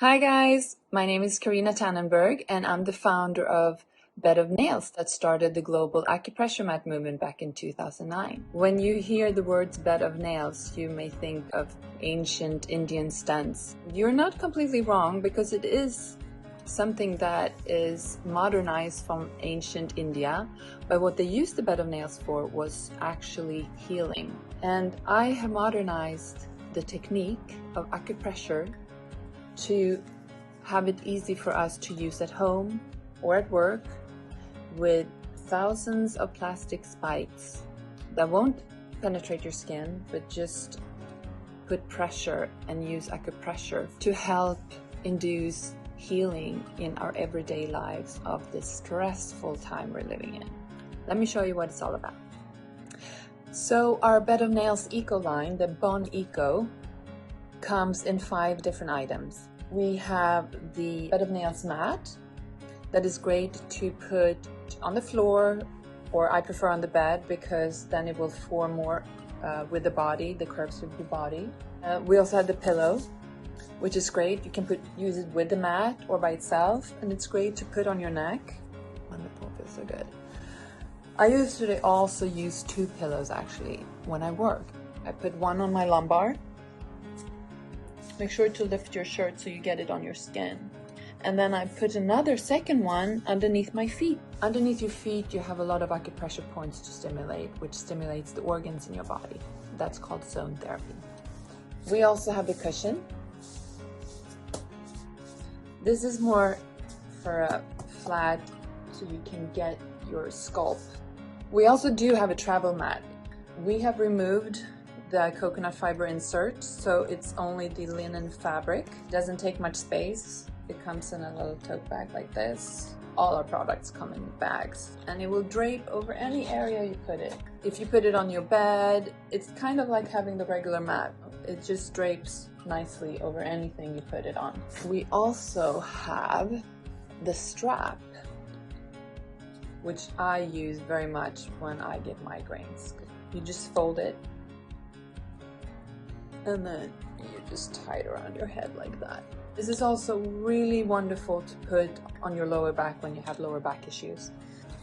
Hi guys, my name is Carina Tannenberg and I'm the founder of Bed of Nails that started the global acupressure mat movement back in 2009. When you hear the words bed of nails, you may think of ancient Indian stents. You're not completely wrong because it is something that is modernized from ancient India, but what they used the bed of nails for was actually healing. And I have modernized the technique of acupressure to have it easy for us to use at home or at work with thousands of plastic spikes that won't penetrate your skin but just put pressure and use acupressure to help induce healing in our everyday lives of this stressful time we're living in. Let me show you what it's all about. So our Bed of Nails Eco line, the Bon Eco, comes in 5 different items. We have the Bed of Nails mat that is great to put on the floor, or I prefer on the bed because then it will form more with the body, the curves with the body. We also have the pillow, which is great. You can use it with the mat or by itself, and it's great to put on your neck. Wonderful, feels so good. I usually also use 2 pillows actually when I work. I put one on my lumbar. Make sure to lift your shirt so you get it on your skin. And then I put another second one underneath my feet. Underneath your feet you have a lot of acupressure points to stimulate, which stimulates the organs in your body. That's called zone therapy. We also have the cushion. This is more for a flat so you can get your scalp. We also do have a travel mat. We have removed the coconut fiber insert, so it's only the linen fabric. It doesn't take much space. It comes in a little tote bag like this. All our products come in bags, and it will drape over any area you put it. If you put it on your bed, it's kind of like having the regular mat. It just drapes nicely over anything you put it on. We also have the strap, which I use very much when I get migraines. You just fold it, and then you just tie it around your head like that. This is also really wonderful to put on your lower back when you have lower back issues.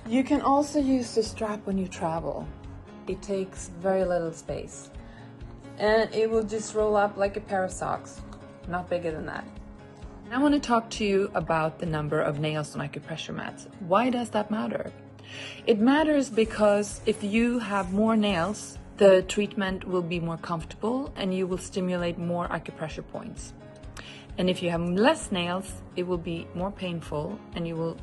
You can also use the strap when you travel. It takes very little space, and it will just roll up like a pair of socks, not bigger than that. I want to talk to you about the number of nails on acupressure mats. Why does that matter? It matters because if you have more nails, the treatment will be more comfortable and you will stimulate more acupressure points. And if you have less nails, it will be more painful and you will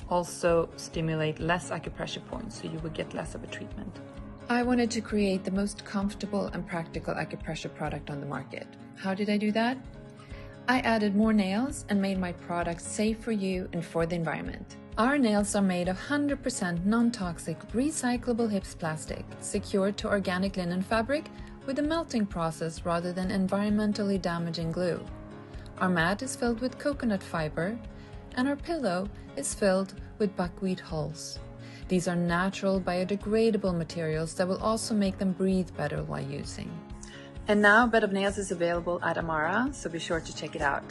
also stimulate less acupressure points, so you will get less of a treatment. I wanted to create the most comfortable and practical acupressure product on the market. How did I do that? I added more nails and made my products safe for you and for the environment. Our nails are made of 100% non-toxic recyclable HIPS plastic, secured to organic linen fabric with a melting process rather than environmentally damaging glue. Our mat is filled with coconut fiber, and our pillow is filled with buckwheat hulls. These are natural biodegradable materials that will also make them breathe better while using. And now Bed of Nails is available at AMARA, so be sure to check it out.